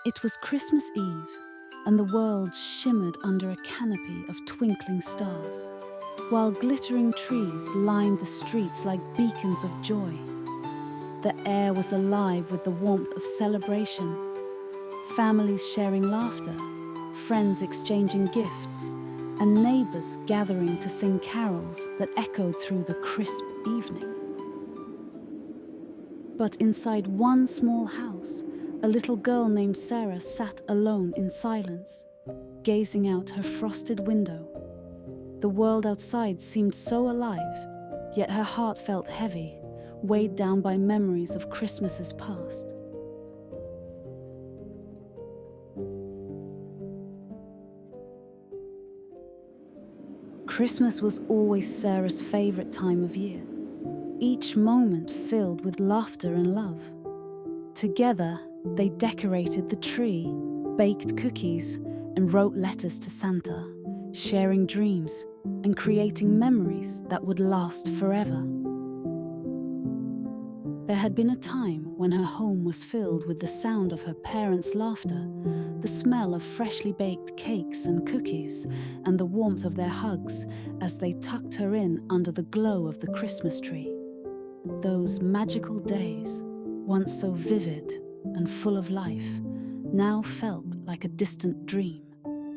It was Christmas Eve, and the world shimmered under a canopy of twinkling stars, while glittering trees lined the streets like beacons of joy. The air was alive with the warmth of celebration, families sharing laughter, friends exchanging gifts, and neighbors gathering to sing carols that echoed through the crisp evening. But inside one small house, a little girl named Sara sat alone in silence, gazing out her frosted window. The world outside seemed so alive, yet her heart felt heavy, weighed down by memories of Christmases past. Christmas was always Sara's favorite time of year, each moment filled with laughter and love. Together, they decorated the tree, baked cookies, and wrote letters to Santa, sharing dreams and creating memories that would last forever. There had been a time when her home was filled with the sound of her parents' laughter, the smell of freshly baked cakes and cookies, and the warmth of their hugs as they tucked her in under the glow of the Christmas tree. Those magical days, once so vivid and full of life, now felt like a distant dream,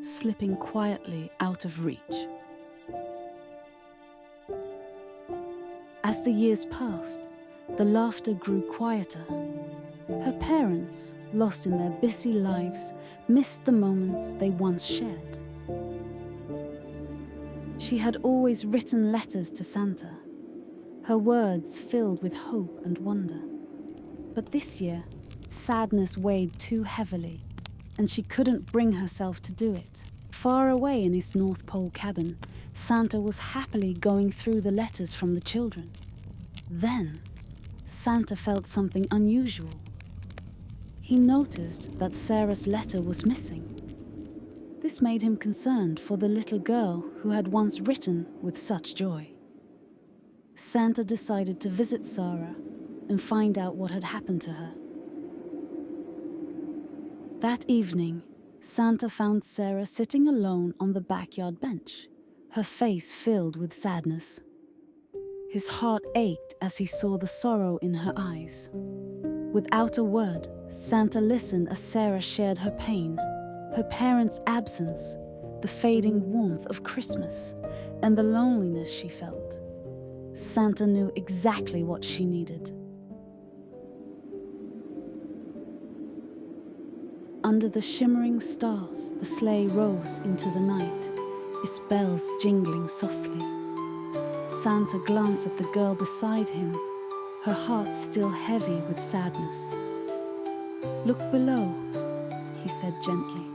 slipping quietly out of reach. As the years passed, the laughter grew quieter. Her parents, lost in their busy lives, missed the moments they once shared. She had always written letters to Santa, her words filled with hope and wonder. But this year, sadness weighed too heavily, and she couldn't bring herself to do it. Far away in his North Pole cabin, Santa was happily going through the letters from the children. Then, Santa felt something unusual. He noticed that Sara's letter was missing. This made him concerned for the little girl who had once written with such joy. Santa decided to visit Sara and find out what had happened to her. That evening, Santa found Sara sitting alone on the backyard bench, her face filled with sadness. His heart ached as he saw the sorrow in her eyes. Without a word, Santa listened as Sara shared her pain, her parents' absence, the fading warmth of Christmas, and the loneliness she felt. Santa knew exactly what she needed. Under the shimmering stars, the sleigh rose into the night, its bells jingling softly. Santa glanced at the girl beside him, her heart still heavy with sadness. "Look below," he said gently.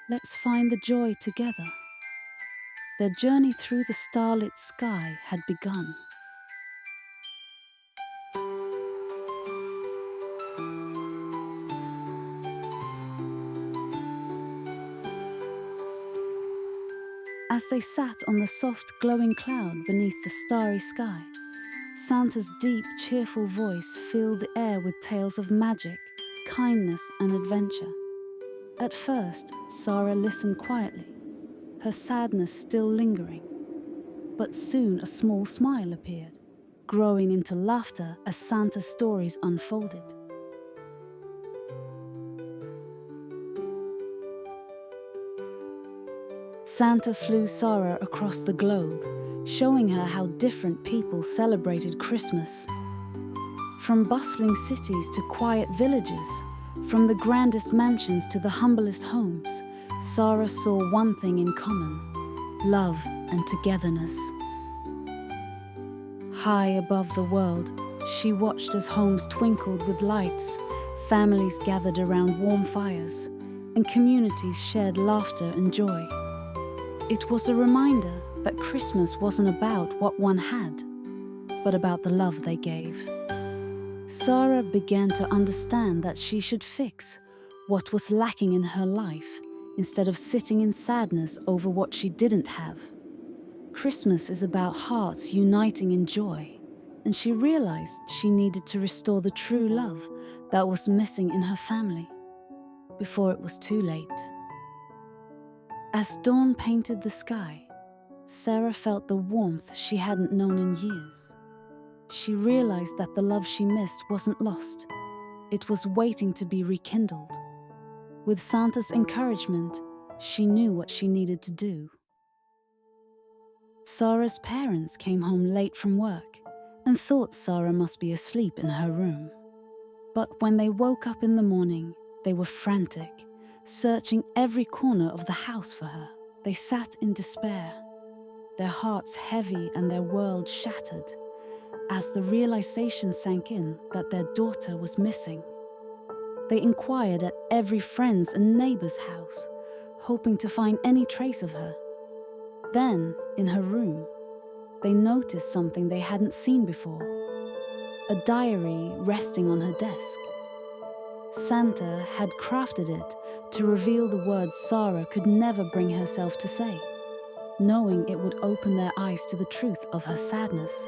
"Let's find the joy together." Their journey through the starlit sky had begun. As they sat on the soft, glowing cloud beneath the starry sky, Santa's deep, cheerful voice filled the air with tales of magic, kindness, and adventure. At first, Sara listened quietly, her sadness still lingering. But soon a small smile appeared, growing into laughter as Santa's stories unfolded. Santa flew Sara across the globe, showing her how different people celebrated Christmas. From bustling cities to quiet villages, from the grandest mansions to the humblest homes, Sara saw one thing in common: love and togetherness. High above the world, she watched as homes twinkled with lights, families gathered around warm fires, and communities shared laughter and joy. It was a reminder that Christmas wasn't about what one had, but about the love they gave. Sara began to understand that she should fix what was lacking in her life instead of sitting in sadness over what she didn't have. Christmas is about hearts uniting in joy, and she realized she needed to restore the true love that was missing in her family. before it was too late. As dawn painted the sky, Sara felt the warmth she hadn't known in years. She realized that the love she missed wasn't lost. It was waiting to be rekindled. With Santa's encouragement, she knew what she needed to do. Sara's parents came home late from work and thought Sara must be asleep in her room. But when they woke up in the morning, they were frantic, searching every corner of the house for her. They sat in despair, their hearts heavy and their world shattered, as the realization sank in that their daughter was missing. They inquired at every friend's and neighbor's house, hoping to find any trace of her. Then, in her room, they noticed something they hadn't seen before: a diary resting on her desk. Santa had crafted it to reveal the words Sara could never bring herself to say, knowing it would open their eyes to the truth of her sadness.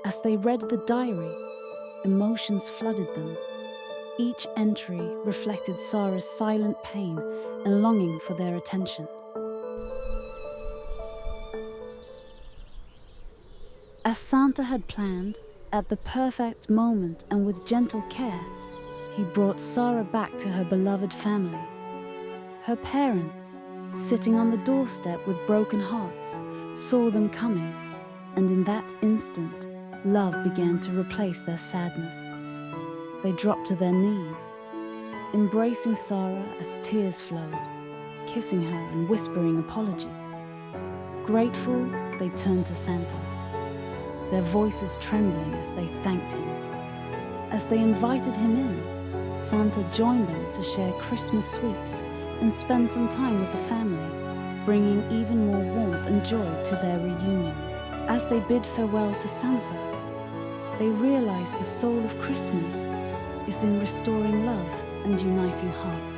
As they read the diary, emotions flooded them. Each entry reflected Sara's silent pain and longing for their attention. As Santa had planned, at the perfect moment and with gentle care, he brought Sara back to her beloved family. Her parents, sitting on the doorstep with broken hearts, saw them coming, and in that instant, love began to replace their sadness. They dropped to their knees, embracing Sara as tears flowed, kissing her and whispering apologies. Grateful, they turned to Santa, their voices trembling as they thanked him. As they invited him in, Santa joined them to share Christmas sweets and spend some time with the family, bringing even more warmth and joy to their reunion. As they bid farewell to Santa, they realized the soul of Christmas is in restoring love and uniting hearts.